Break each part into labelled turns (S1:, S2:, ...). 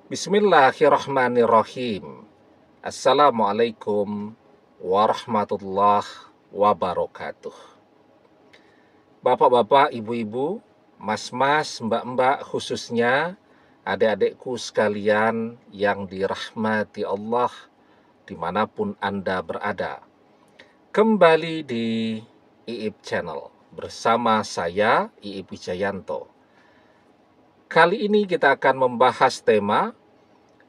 S1: Bismillahirrahmanirrahim. Assalamualaikum warahmatullahi wabarakatuh. Bapak-bapak, ibu-ibu, mas-mas, mbak-mbak, khususnya adik-adikku sekalian yang dirahmati Allah dimanapun Anda berada. Kembali di IIP Channel bersama saya, IIP Wijayanto. Kali ini kita akan membahas tema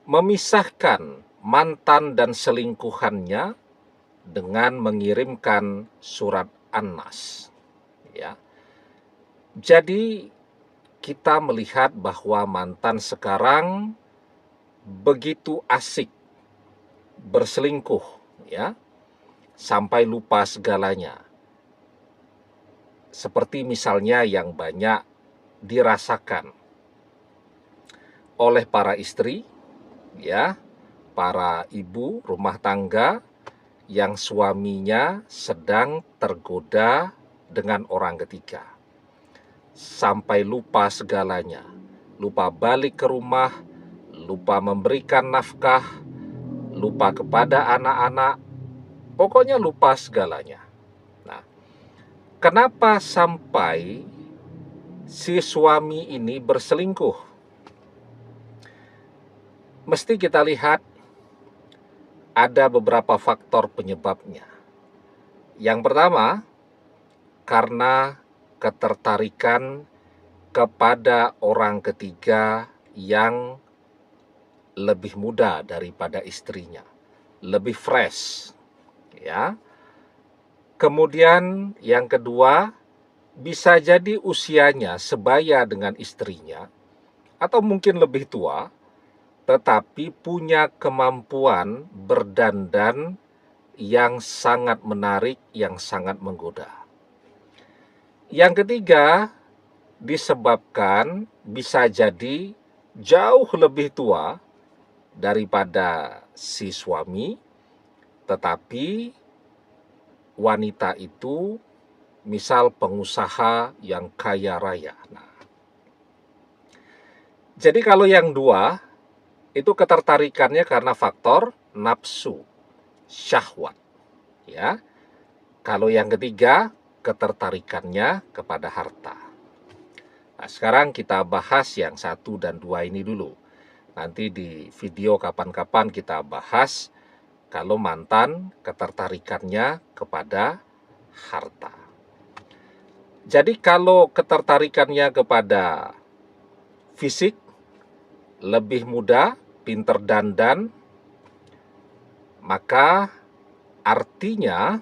S1: memisahkan mantan dan selingkuhannya dengan mengirimkan surat An-Nas. Ya. Jadi kita melihat bahwa mantan sekarang begitu asik berselingkuh, ya, sampai lupa segalanya. Seperti misalnya yang banyak dirasakan oleh para istri, ya, para ibu rumah tangga yang suaminya sedang tergoda dengan orang ketiga. Sampai lupa segalanya, lupa balik ke rumah, lupa memberikan nafkah, lupa kepada anak-anak, pokoknya lupa segalanya. Nah, kenapa sampai si suami ini berselingkuh? Mesti kita lihat ada beberapa faktor penyebabnya. Yang pertama, karena ketertarikan kepada orang ketiga yang lebih muda daripada istrinya, lebih fresh, ya. Kemudian yang kedua, bisa jadi usianya sebaya dengan istrinya atau mungkin lebih tua, tetapi punya kemampuan berdandan yang sangat menarik, yang sangat menggoda. Yang ketiga, disebabkan bisa jadi jauh lebih tua daripada si suami, tetapi wanita itu misal pengusaha yang kaya raya. Nah, jadi kalau yang dua, itu ketertarikannya karena faktor nafsu, syahwat, ya. Kalau yang ketiga, ketertarikannya kepada harta. Nah, sekarang kita bahas yang 1 dan 2 ini dulu. Nanti di video kapan-kapan kita bahas kalau mantan ketertarikannya kepada harta. Jadi kalau ketertarikannya kepada fisik, lebih muda, pinter dandan, maka artinya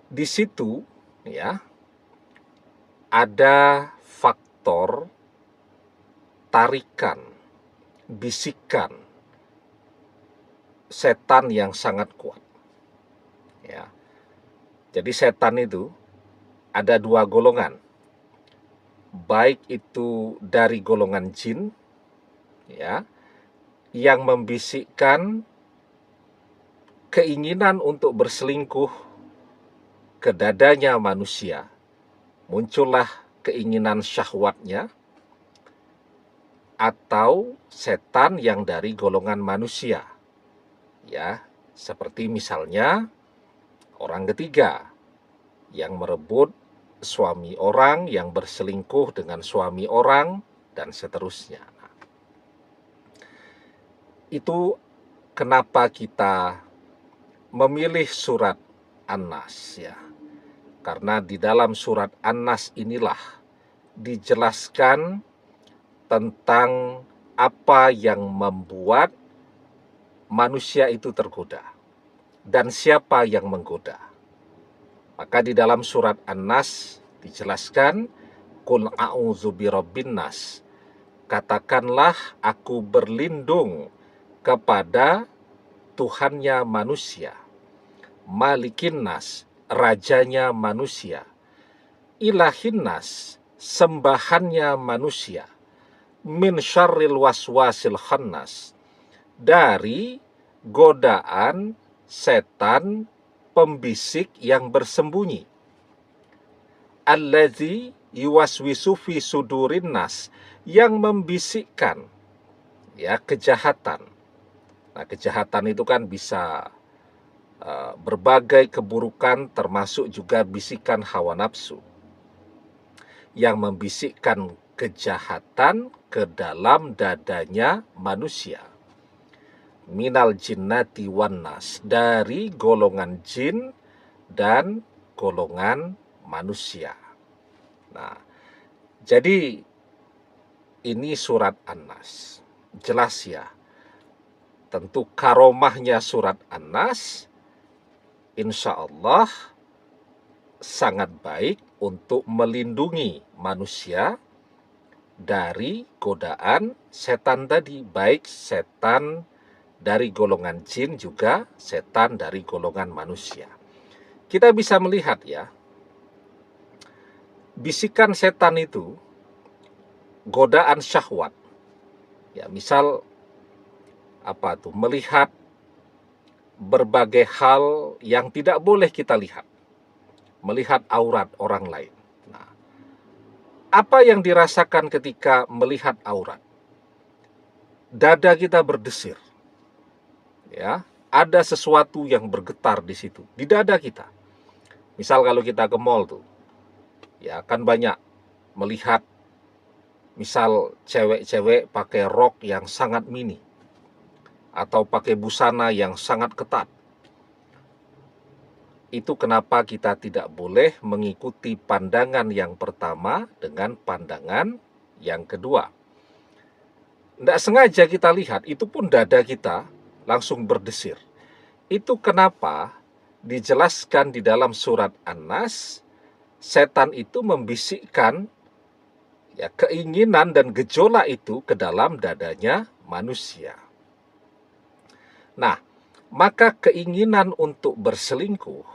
S1: di situ, ya, ada faktor tarikan, bisikan setan yang sangat kuat, ya. Jadi setan itu ada 2 golongan, baik itu dari golongan jin, ya, yang membisikkan keinginan untuk berselingkuh ke dadanya manusia, muncullah keinginan syahwatnya, atau setan yang dari golongan manusia, ya, seperti misalnya orang ketiga yang merebut suami orang, yang berselingkuh dengan suami orang, dan seterusnya. Nah, itu kenapa kita memilih surat An-Nas, ya. Karena di dalam surat An-Nas inilah dijelaskan tentang apa yang membuat manusia itu tergoda dan siapa yang menggoda. Maka di dalam surat An-Nas dijelaskan, Qul a'udzu birabbin nas. Katakanlah aku berlindung kepada Tuhannya manusia, Malikin nas, rajanya manusia, Ilahin nas, sembahannya manusia, min syarril waswasil khannas, dari godaan setan pembisik yang bersembunyi, alladzi yuwaswisu fi sudurin nas, yang membisikkan ya, kejahatan. Nah, kejahatan itu kan bisa berbagai keburukan, termasuk juga bisikan hawa nafsu yang membisikkan kejahatan ke dalam dadanya manusia. Minal jinnati wan nas, dari golongan jin dan golongan manusia. Nah, jadi ini surat An-Nas. Jelas ya. Tentu karomahnya surat An-Nas insya Allah sangat baik untuk melindungi manusia dari godaan setan tadi, baik setan dari golongan jin juga setan dari golongan manusia. Kita bisa melihat ya, bisikan setan itu godaan syahwat. Ya, misal apa tuh? Melihat berbagai hal yang tidak boleh kita lihat. Melihat aurat orang lain. Nah, apa yang dirasakan ketika melihat aurat? Dada kita berdesir. Ya, ada sesuatu yang bergetar di situ, di dada kita. Misal kalau kita ke mall tuh, ya kan banyak melihat misal cewek-cewek pakai rok yang sangat mini atau pakai busana yang sangat ketat. Itu kenapa kita tidak boleh mengikuti pandangan yang pertama dengan pandangan yang kedua. Tidak sengaja kita lihat, itu pun dada kita langsung berdesir. Itu kenapa dijelaskan di dalam surat An-Nas, setan itu membisikkan ya, keinginan dan gejolak itu ke dalam dadanya manusia. Nah, maka keinginan untuk berselingkuh,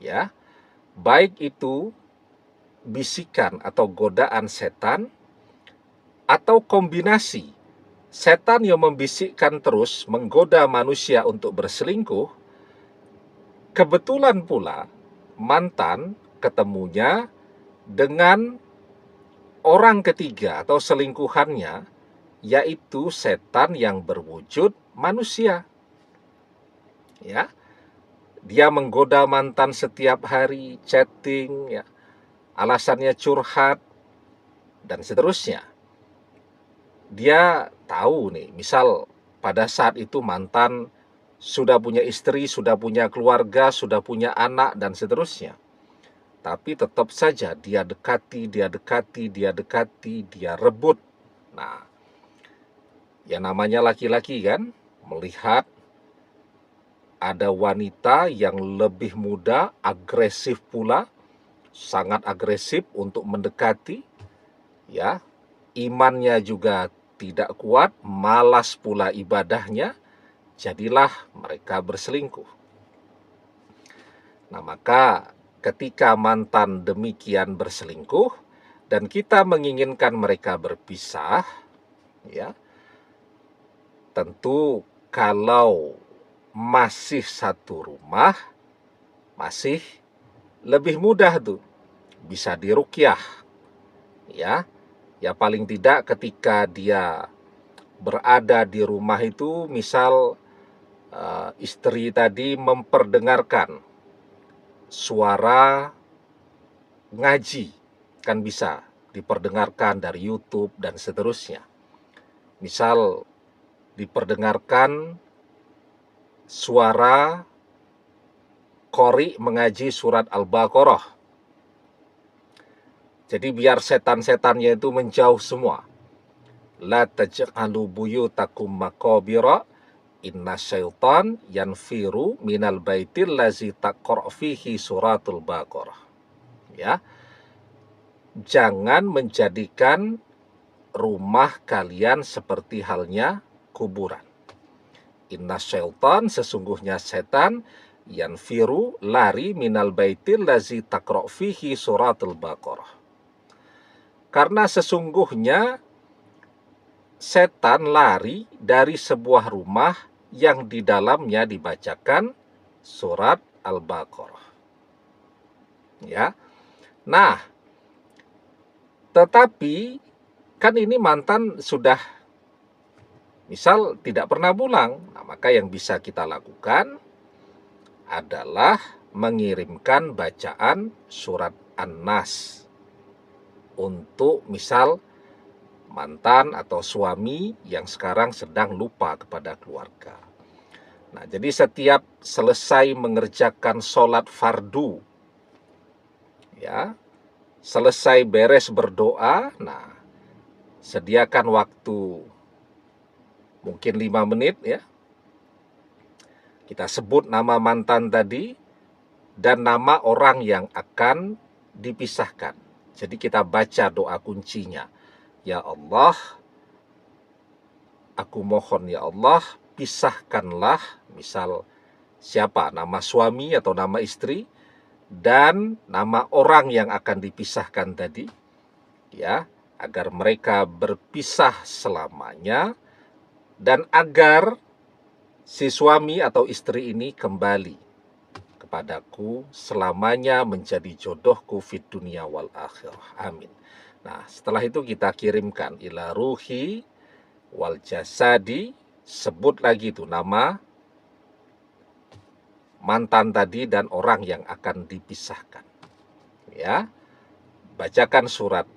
S1: ya, baik itu bisikan atau godaan setan, atau kombinasi setan yang membisikkan terus menggoda manusia untuk berselingkuh, kebetulan pula mantan ketemunya dengan orang ketiga atau selingkuhannya, yaitu setan yang berwujud manusia. Ya, dia menggoda mantan setiap hari, chatting, ya, alasannya curhat, dan seterusnya. Dia tahu nih, misal pada saat itu mantan sudah punya istri, sudah punya keluarga, sudah punya anak, dan seterusnya. Tapi tetap saja dia dekati, dia rebut. Nah, ya namanya laki-laki kan, melihat ada wanita yang lebih muda, agresif pula, sangat agresif untuk mendekati, ya, imannya juga tidak kuat, malas pula ibadahnya, jadilah mereka berselingkuh. Nah, maka ketika mantan demikian berselingkuh dan kita menginginkan mereka berpisah, ya, tentu kalau masih satu rumah, masih lebih mudah tuh, bisa diruqyah, ya. Ya paling tidak ketika dia berada di rumah itu, misal istri tadi memperdengarkan suara ngaji, kan bisa diperdengarkan dari YouTube dan seterusnya. Misal diperdengarkan suara qori mengaji surat Al-Baqarah. Jadi biar setan-setannya itu menjauh semua. La taj'alu buyutakum maqabira inna syaitan yanfiru minal baitil lazi taqra' fihi suratul Baqarah. Ya. Jangan menjadikan rumah kalian seperti halnya kuburan. Inna syaitan, sesungguhnya setan, yanfiru, lari minal baitil lazi taqra' fihi suratul Baqarah. Karena sesungguhnya setan lari dari sebuah rumah yang di dalamnya dibacakan surat Al-Baqarah. Ya. Nah, tetapi kan ini mantan sudah misal tidak pernah pulang, nah, maka yang bisa kita lakukan adalah mengirimkan bacaan surat An-Nas untuk misal mantan atau suami yang sekarang sedang lupa kepada keluarga. Nah, jadi setiap selesai mengerjakan sholat fardu, ya, selesai beres berdoa, nah, sediakan waktu mungkin 5 menit ya. Kita sebut nama mantan tadi dan nama orang yang akan dipisahkan. Jadi kita baca doa kuncinya. Ya Allah, aku mohon ya Allah, pisahkanlah, misal siapa, nama suami atau nama istri, dan nama orang yang akan dipisahkan tadi, ya, agar mereka berpisah selamanya, dan agar si suami atau istri ini kembali kepadaku selamanya menjadi jodohku fid dunia wal akhirah. Amin. Nah, setelah itu kita kirimkan ila ruhi wal jasadi, sebut lagi itu nama mantan tadi dan orang yang akan dipisahkan. Ya, bacakan surat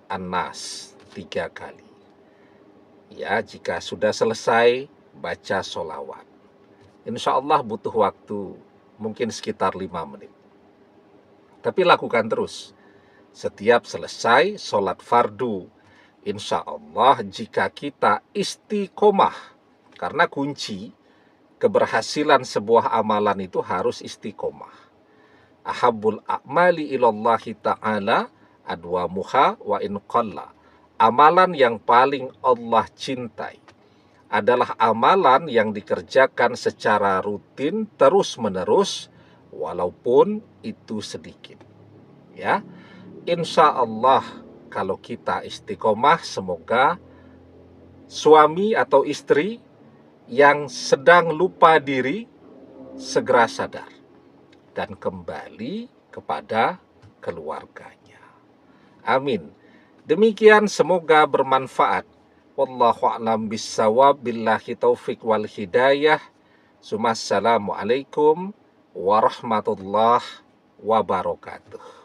S1: An-Nas 3 kali. Ya, jika sudah selesai, baca sholawat. Insya Allah butuh waktu mungkin sekitar 5 menit. Tapi lakukan terus. Setiap selesai sholat fardu, insya Allah jika kita istiqomah, karena kunci keberhasilan sebuah amalan itu harus istiqomah. Ahabbul a'mali ilallahi ta'ala adwamuha wa in qalla. Amalan yang paling Allah cintai adalah amalan yang dikerjakan secara rutin terus-menerus walaupun itu sedikit. Ya. Insya Allah kalau kita istiqomah, semoga suami atau istri yang sedang lupa diri segera sadar dan kembali kepada keluarganya. Amin. Demikian, semoga bermanfaat. Wallahu a'lam bissawab, billahi taufik wal hidayah. Assalamualaikum warahmatullahi wabarakatuh.